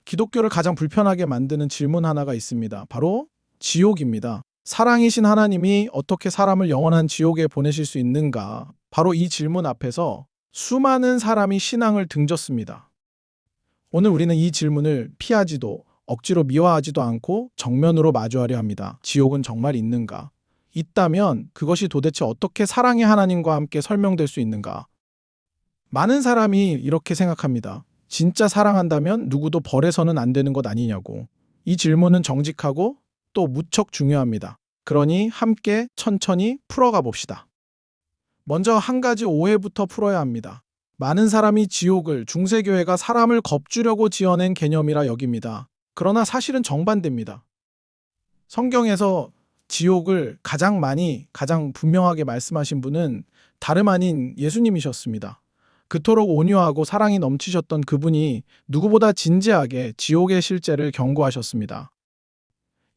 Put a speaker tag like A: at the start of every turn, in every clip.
A: 기독교를 가장 불편하게 만드는 질문 하나가 있습니다. 바로 지옥입니다. 사랑이신 하나님이 어떻게 사람을 영원한 지옥에 보내실 수 있는가? 바로 이 질문 앞에서 수많은 사람이 신앙을 등졌습니다. 오늘 우리는 이 질문을 피하지도 억지로 미화하지도 않고 정면으로 마주하려 합니다. 지옥은 정말 있는가? 있다면 그것이 도대체 어떻게 사랑의 하나님과 함께 설명될 수 있는가? 많은 사람이 이렇게 생각합니다. 진짜 사랑한다면 누구도 벌해서는 안 되는 것 아니냐고. 이 질문은 정직하고 또 무척 중요합니다. 그러니 함께 천천히 풀어가 봅시다. 먼저 한 가지 오해부터 풀어야 합니다. 많은 사람이 지옥을 중세교회가 사람을 겁주려고 지어낸 개념이라 여깁니다. 그러나 사실은 정반대입니다. 성경에서 지옥을 가장 분명하게 말씀하신 분은 다름 아닌 예수님이셨습니다. 그토록 온유하고 사랑이 넘치셨던 그분이 누구보다 진지하게 지옥의 실제를 경고하셨습니다.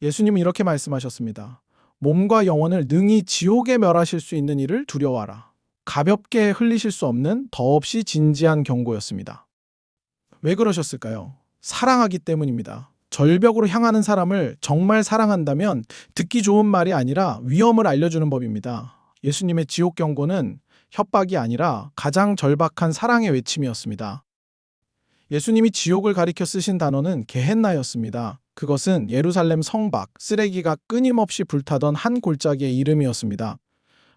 A: 예수님은 이렇게 말씀하셨습니다. 몸과 영혼을 능히 지옥에 멸하실 수 있는 이를 두려워하라. 가볍게 흘리실 수 없는 더없이 진지한 경고였습니다. 왜 그러셨을까요? 사랑하기 때문입니다. 절벽으로 향하는 사람을 정말 사랑한다면 듣기 좋은 말이 아니라 위험을 알려주는 법입니다. 예수님의 지옥 경고는 협박이 아니라 가장 절박한 사랑의 외침이었습니다. 예수님이 지옥을 가리켜 쓰신 단어는 게헨나였습니다. 그것은 예루살렘 성 밖 쓰레기가 끊임없이 불타던 한 골짜기의 이름이었습니다.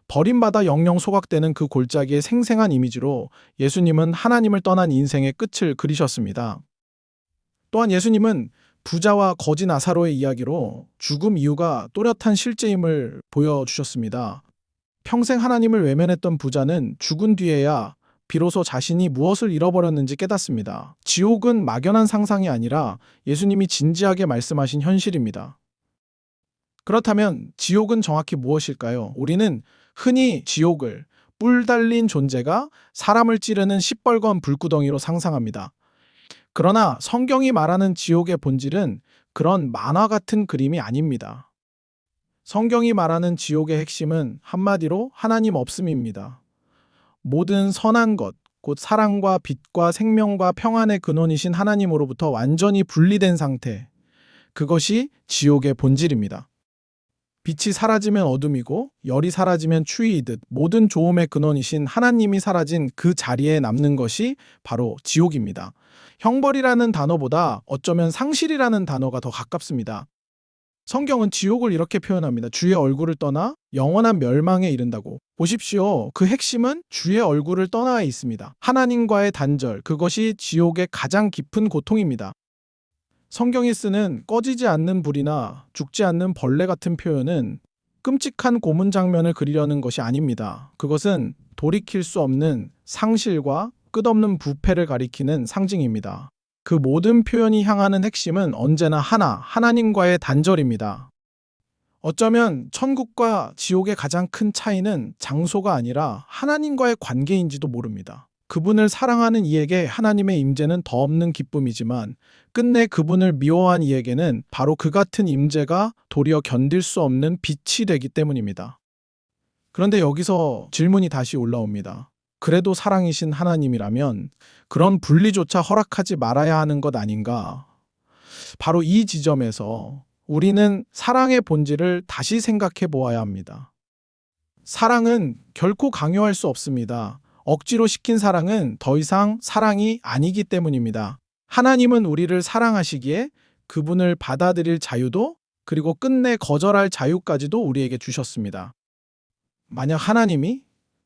A: 버림받아 영영 소각되는 그 골짜기의 생생한 이미지로 예수님은 하나님을 떠난 인생의 끝을 그리셨습니다. 또한 예수님은 부자와 거지 나사로의 이야기로 죽음 이유가 또렷한 실제임을 보여주셨습니다. 평생 하나님을 외면했던 부자는 죽은 뒤에야 비로소 자신이 무엇을 잃어버렸는지 깨닫습니다. 지옥은 막연한 상상이 아니라 예수님이 진지하게 말씀하신 현실입니다. 그렇다면 지옥은 정확히 무엇일까요? 우리는 흔히 지옥을 뿔 달린 존재가 사람을 찌르는 시뻘건 불구덩이로 상상합니다. 그러나 성경이 말하는 지옥의 본질은 그런 만화 같은 그림이 아닙니다. 성경이 말하는 지옥의 핵심은 한마디로 하나님 없음입니다. 모든 선한 것, 곧 사랑과 빛과 생명과 평안의 근원이신 하나님으로부터 완전히 분리된 상태, 그것이 지옥의 본질입니다. 빛이 사라지면 어둠이고 열이 사라지면 추위이듯 모든 좋음의 근원이신 하나님이 사라진 그 자리에 남는 것이 바로 지옥입니다. 형벌이라는 단어보다 어쩌면 상실이라는 단어가 더 가깝습니다. 성경은 지옥을 이렇게 표현합니다. 주의 얼굴을 떠나 영원한 멸망에 이른다고. 보십시오. 그 핵심은 주의 얼굴을 떠나 있습니다. 하나님과의 단절, 그것이 지옥의 가장 깊은 고통입니다. 성경이 쓰는 꺼지지 않는 불이나 죽지 않는 벌레 같은 표현은 끔찍한 고문 장면을 그리려는 것이 아닙니다. 그것은 돌이킬 수 없는 상실과 끝없는 부패를 가리키는 상징입니다. 그 모든 표현이 향하는 핵심은 언제나 하나님과의 단절입니다. 어쩌면 천국과 지옥의 가장 큰 차이는 장소가 아니라 하나님과의 관계인지도 모릅니다. 그분을 사랑하는 이에게 하나님의 임재는 더 없는 기쁨이지만 끝내 그분을 미워한 이에게는 바로 그 같은 임재가 도리어 견딜 수 없는 빛이 되기 때문입니다. 그런데 여기서 질문이 다시 올라옵니다. 그래도 사랑이신 하나님이라면 그런 분리조차 허락하지 말아야 하는 것 아닌가? 바로 이 지점에서 우리는 사랑의 본질을 다시 생각해 보아야 합니다. 사랑은 결코 강요할 수 없습니다. 억지로 시킨 사랑은 더 이상 사랑이 아니기 때문입니다. 하나님은 우리를 사랑하시기에 그분을 받아들일 자유도 그리고 끝내 거절할 자유까지도 우리에게 주셨습니다. 만약 하나님이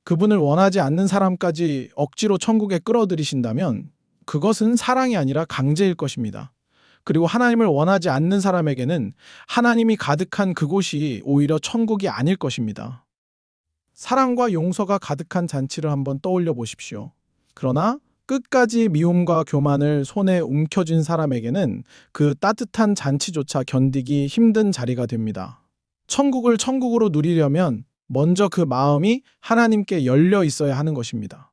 A: 그분을 원하지 않는 사람까지 억지로 천국에 끌어들이신다면 그것은 사랑이 아니라 강제일 것입니다. 그리고 하나님을 원하지 않는 사람에게는 하나님이 가득한 그곳이 오히려 천국이 아닐 것입니다. 사랑과 용서가 가득한 잔치를 한번 떠올려 보십시오. 그러나 끝까지 미움과 교만을 손에 움켜쥔 사람에게는 그 따뜻한 잔치조차 견디기 힘든 자리가 됩니다. 천국을 천국으로 누리려면 먼저 그 마음이 하나님께 열려 있어야 하는 것입니다.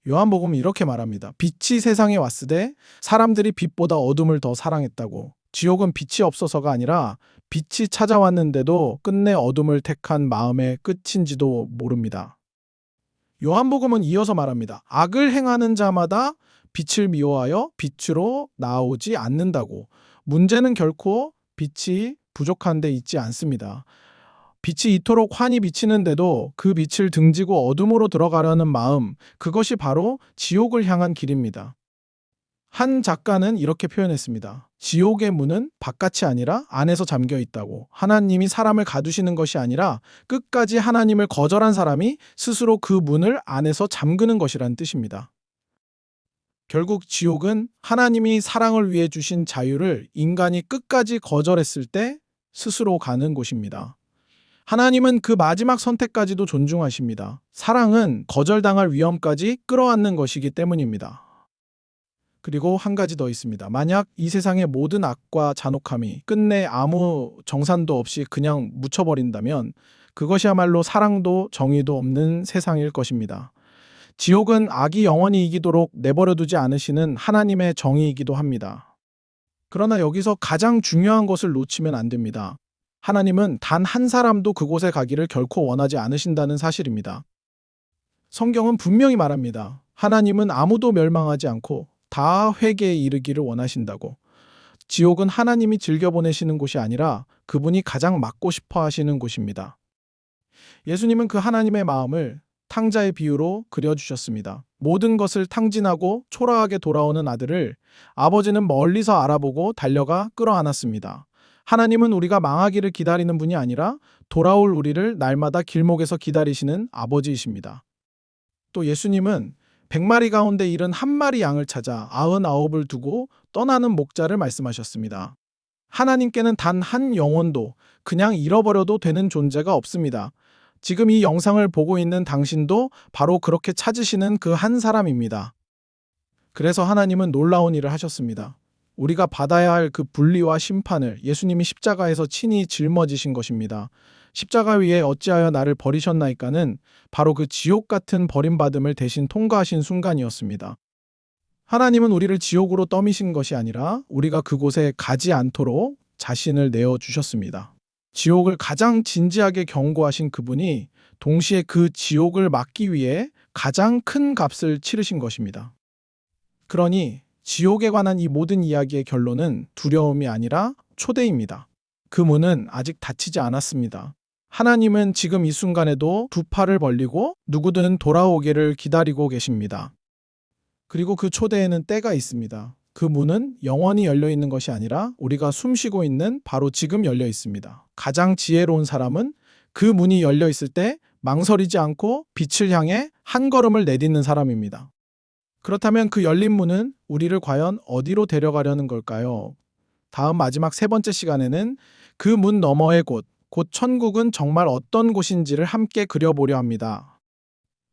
A: 요한복음은 이렇게 말합니다. 빛이 세상에 왔으되 사람들이 빛보다 어둠을 더 사랑했다고. 지옥은 빛이 없어서가 아니라 빛이 찾아왔는데도 끝내 어둠을 택한 마음의 끝인지도 모릅니다. 요한복음은 이어서 말합니다. 악을 행하는 자마다 빛을 미워하여 빛으로 나오지 않는다고. 문제는 결코 빛이 부족한 데 있지 않습니다. 빛이 이토록 환히 비치는데도 그 빛을 등지고 어둠으로 들어가려는 마음, 그것이 바로 지옥을 향한 길입니다. 한 작가는 이렇게 표현했습니다. 지옥의 문은 바깥이 아니라 안에서 잠겨 있다고. 하나님이 사람을 가두시는 것이 아니라 끝까지 하나님을 거절한 사람이 스스로 그 문을 안에서 잠그는 것이란 뜻입니다. 결국 지옥은 하나님이 사랑을 위해 주신 자유를 인간이 끝까지 거절했을 때 스스로 가는 곳입니다. 하나님은 그 마지막 선택까지도 존중하십니다. 사랑은 거절당할 위험까지 끌어안는 것이기 때문입니다. 그리고 한 가지 더 있습니다. 만약 이 세상의 모든 악과 잔혹함이 끝내 아무 정산도 없이 그냥 묻혀버린다면 그것이야말로 사랑도 정의도 없는 세상일 것입니다. 지옥은 악이 영원히 이기도록 내버려두지 않으시는 하나님의 정의이기도 합니다. 그러나 여기서 가장 중요한 것을 놓치면 안 됩니다. 하나님은 단 한 사람도 그곳에 가기를 결코 원하지 않으신다는 사실입니다. 성경은 분명히 말합니다. 하나님은 아무도 멸망하지 않고 다 회개에 이르기를 원하신다고. 지옥은 하나님이 즐겨보내시는 곳이 아니라 그분이 가장 막고 싶어 하시는 곳입니다. 예수님은 그 하나님의 마음을 탕자의 비유로 그려주셨습니다. 모든 것을 탕진하고 초라하게 돌아오는 아들을 아버지는 멀리서 알아보고 달려가 끌어안았습니다. 하나님은 우리가 망하기를 기다리는 분이 아니라 돌아올 우리를 날마다 길목에서 기다리시는 아버지이십니다. 또 예수님은 100마리 가운데 잃은 한 마리 양을 찾아 99을 두고 떠나는 목자를 말씀하셨습니다. 하나님께는 단 한 영혼도 그냥 잃어버려도 되는 존재가 없습니다. 지금 이 영상을 보고 있는 당신도 바로 그렇게 찾으시는 그 한 사람입니다. 그래서 하나님은 놀라운 일을 하셨습니다. 우리가 받아야 할 그 분리와 심판을 예수님이 십자가에서 친히 짊어지신 것입니다. 십자가 위에 어찌하여 나를 버리셨나이까는 바로 그 지옥 같은 버림받음을 대신 통과하신 순간이었습니다. 하나님은 우리를 지옥으로 떠미신 것이 아니라 우리가 그곳에 가지 않도록 자신을 내어주셨습니다. 지옥을 가장 진지하게 경고하신 그분이 동시에 그 지옥을 막기 위해 가장 큰 값을 치르신 것입니다. 그러니 지옥에 관한 이 모든 이야기의 결론은 두려움이 아니라 초대입니다. 그 문은 아직 닫히지 않았습니다. 하나님은 지금 이 순간에도 두 팔을 벌리고 누구든 돌아오기를 기다리고 계십니다. 그리고 그 초대에는 때가 있습니다. 그 문은 영원히 열려 있는 것이 아니라 우리가 숨쉬고 있는 바로 지금 열려 있습니다. 가장 지혜로운 사람은 그 문이 열려 있을 때 망설이지 않고 빛을 향해 한 걸음을 내딛는 사람입니다. 그렇다면 그 열린 문은 우리를 과연 어디로 데려가려는 걸까요? 다음 마지막 세 번째 시간에는 그 문 너머의 곳, 곧 천국은 정말 어떤 곳인지를 함께 그려보려 합니다.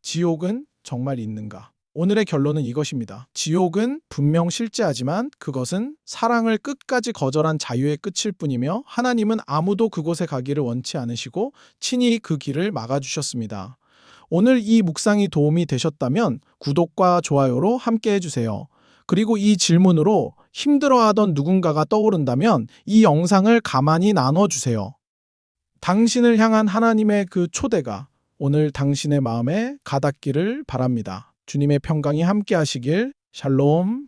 A: 지옥은 정말 있는가? 오늘의 결론은 이것입니다. 지옥은 분명 실제하지만 그것은 사랑을 끝까지 거절한 자유의 끝일 뿐이며 하나님은 아무도 그곳에 가기를 원치 않으시고 친히 그 길을 막아주셨습니다. 오늘 이 묵상이 도움이 되셨다면 구독과 좋아요로 함께 해주세요. 그리고 이 질문으로 힘들어하던 누군가가 떠오른다면 이 영상을 가만히 나눠주세요. 당신을 향한 하나님의 그 초대가 오늘 당신의 마음에 가닿기를 바랍니다. 주님의 평강이 함께 하시길. 샬롬.